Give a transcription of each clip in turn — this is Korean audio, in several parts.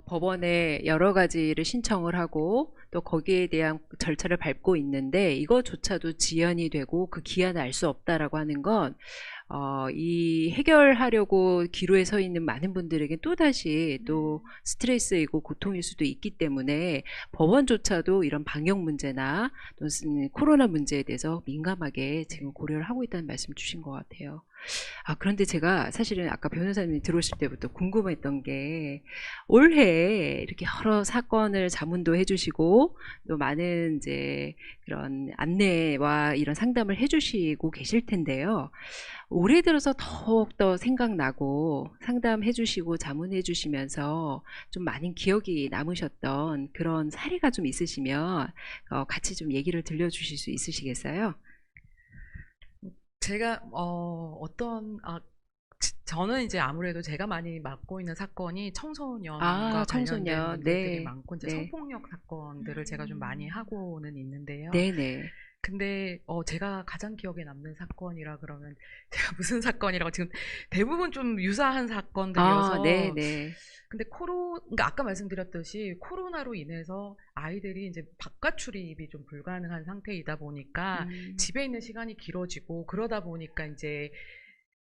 법원에 여러 가지를 신청을 하고 또 거기에 대한 절차를 밟고 있는데 이거조차도 지연이 되고 그 기한을 알 수 없다라고 하는 건 이 해결하려고 기로에 서 있는 많은 분들에게 또다시 또 스트레스이고 고통일 수도 있기 때문에 법원조차도 이런 방역 문제나 또는 코로나 문제에 대해서 민감하게 지금 고려를 하고 있다는 말씀 주신 것 같아요. 그런데 제가 사실은 아까 변호사님이 들어오실 때부터 궁금했던 게 올해 이렇게 여러 사건을 자문도 해주시고 또 많은 이제 그런 안내와 이런 상담을 해주시고 계실 텐데요. 올해 들어서 더욱더 생각나고 상담해 주시고 자문해 주시면서 좀 많은 기억이 남으셨던 그런 사례가 좀 있으시면 같이 좀 얘기를 들려주실 수 있으시겠어요? 제가 저는 이제 아무래도 제가 많이 맡고 있는 사건이 청소년과 관련된 청소년. 문제들이 네. 많고 이제 네. 성폭력 사건들을 제가 좀 많이 하고는 있는데요. 네네. 근데 제가 가장 기억에 남는 사건이라 그러면 제가 무슨 사건이라고 지금 대부분 좀 유사한 사건들이어서 네네. 근데 그러니까 아까 말씀드렸듯이 코로나로 인해서 아이들이 이제 바깥 출입이 좀 불가능한 상태이다 보니까 집에 있는 시간이 길어지고 그러다 보니까 이제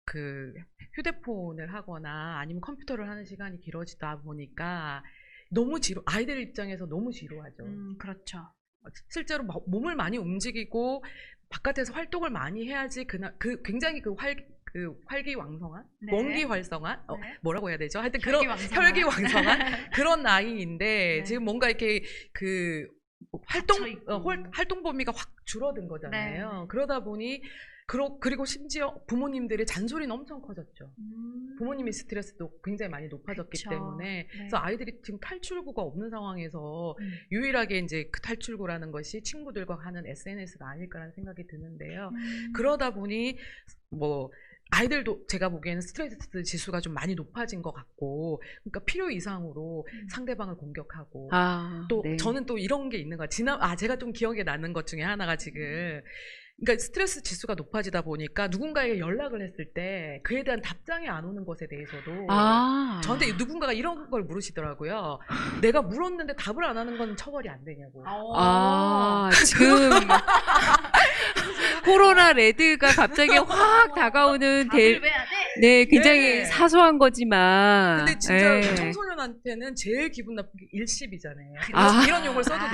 그 휴대폰을 하거나 아니면 컴퓨터를 하는 시간이 길어지다 보니까 너무 아이들 입장에서 너무 지루하죠. 그렇죠. 실제로 몸을 많이 움직이고 바깥에서 활동을 많이 해야지 굉장히 활기왕성한, 네. 원기활성한, 네. 뭐라고 해야 되죠? 하여튼 혈기왕성한. 혈기왕성한 그런 나이인데 네. 지금 뭔가 이렇게 그 활동 범위가 확 줄어든 거잖아요. 네. 그러다 보니 그리고 심지어 부모님들의 잔소리는 엄청 커졌죠. 부모님의 스트레스도 굉장히 많이 높아졌기 그쵸. 때문에 네. 그래서 아이들이 지금 탈출구가 없는 상황에서 유일하게 이제 그 탈출구라는 것이 친구들과 하는 SNS가 아닐까라는 생각이 드는데요. 그러다 보니 뭐 아이들도 제가 보기에는 스트레스 지수가 좀 많이 높아진 것 같고, 그러니까 필요 이상으로 상대방을 공격하고, 또 네. 저는 또 이런 게 있는 거야. 제가 좀 기억에 나는 것 중에 하나가 지금, 그러니까 스트레스 지수가 높아지다 보니까 누군가에게 연락을 했을 때 그에 대한 답장이 안 오는 것에 대해서도 저한테 누군가가 이런 걸 물으시더라고요. 내가 물었는데 답을 안 하는 건 처벌이 안 되냐고. 지금 코로나 레드가 갑자기 확 다가오는 네, 굉장히 네. 사소한 거지만. 근데 진짜 네. 청소년한테는 제일 기분 나쁜 게 일십이잖아요. 이런 용어를 써도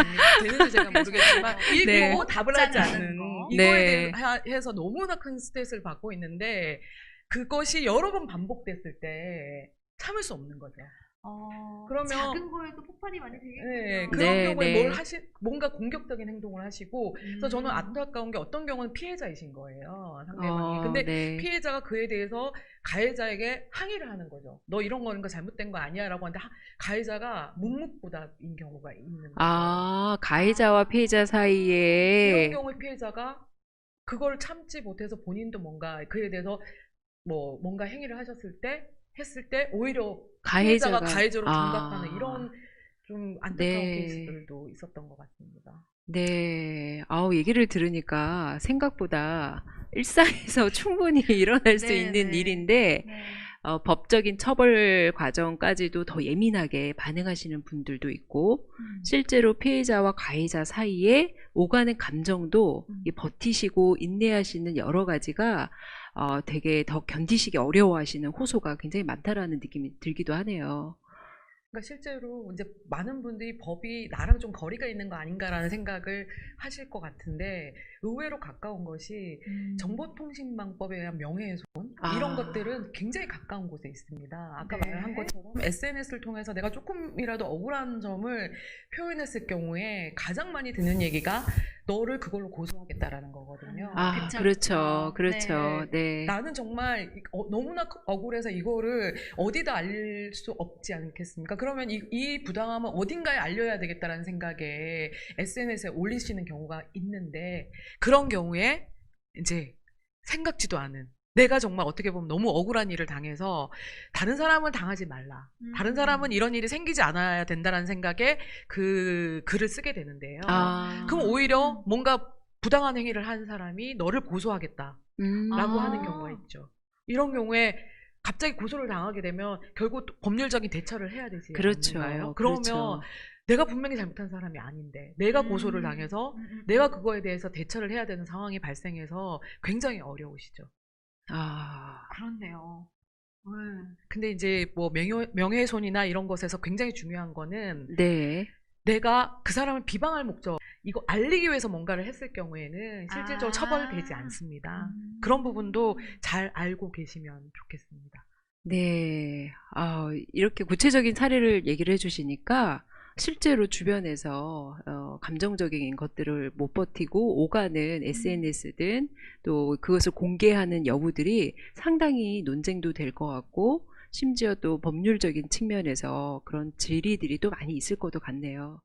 되는지 제가 모르겠지만 네. 읽고 답을 하지 않는 거. 이거에 네. 대해서 너무나 큰 스트레스를 받고 있는데 그것이 여러 번 반복됐을 때 참을 수 없는 거죠. 그러면 작은 거에도 폭발이 많이 되겠군요. 네, 그런 네, 경우에 네. 뭔가 공격적인 행동을 하시고 그래서 저는 안타까운 게 어떤 경우는 피해자이신 거예요, 상대방이. 근데 네. 피해자가 그에 대해서 가해자에게 항의를 하는 거죠. 너 이런 거는 잘못된 거 아니야 라고 하는데 가해자가 묵묵부답인 경우가 있는 거죠. 가해자와 피해자 사이에 이런 경우에 피해자가 그걸 참지 못해서 본인도 뭔가 그에 대해서 뭔가 행위를 했을 때 오히려 피해자가 가해자로 둔갑하는 이런 좀 안타까운 네. 케이스들도 있었던 것 같습니다. 네. 얘기를 들으니까 생각보다 일상에서 충분히 일어날 수 네, 있는 네. 일인데 네. 법적인 처벌 과정까지도 더 예민하게 반응하시는 분들도 있고 실제로 피해자와 가해자 사이에 오가는 감정도 버티시고 인내하시는 여러 가지가 되게 더 견디시기 어려워하시는 호소가 굉장히 많다라는 느낌이 들기도 하네요. 그러니까 실제로 이제 많은 분들이 법이 나랑 좀 거리가 있는 거 아닌가라는 생각을 하실 것 같은데 의외로 가까운 것이 정보통신망법에 의한 명예훼손 이런 것들은 굉장히 가까운 곳에 있습니다. 아까 네. 말한 것처럼 SNS를 통해서 내가 조금이라도 억울한 점을 표현했을 경우에 가장 많이 듣는 얘기가 너를 그걸로 고소하겠다라는 거거든요. 그쵸, 그렇죠. 그쵸. 그렇죠. 네. 나는 정말 너무나 억울해서 이거를 어디다 알릴 수 없지 않겠습니까? 그러면 이 부당함은 어딘가에 알려야 되겠다라는 생각에 SNS에 올리시는 경우가 있는데 그런 경우에 이제 생각지도 않은 내가 정말 어떻게 보면 너무 억울한 일을 당해서 다른 사람은 당하지 말라. 다른 사람은 이런 일이 생기지 않아야 된다라는 생각에 그 글을 쓰게 되는데요. 그럼 오히려 뭔가 부당한 행위를 한 사람이 너를 고소하겠다라고 하는 경우가 있죠. 이런 경우에 갑자기 고소를 당하게 되면 결국 또 법률적인 대처를 해야 되지 그렇죠. 않나요? 그러면 그렇죠. 내가 분명히 잘못한 사람이 아닌데 내가 고소를 당해서 내가 그거에 대해서 대처를 해야 되는 상황이 발생해서 굉장히 어려우시죠. 아, 그렇네요. 네. 근데 이제 뭐 명예훼손이나 이런 것에서 굉장히 중요한 거는 네. 내가 그 사람을 비방할 목적, 이거 알리기 위해서 뭔가를 했을 경우에는 실질적으로 아. 처벌되지 않습니다. 그런 부분도 잘 알고 계시면 좋겠습니다. 네. 아, 이렇게 구체적인 사례를 얘기를 해주시니까 실제로 주변에서 감정적인 것들을 못 버티고 오가는 SNS든 또 그것을 공개하는 여부들이 상당히 논쟁도 될 것 같고 심지어 또 법률적인 측면에서 그런 질의들이 또 많이 있을 것도 같네요.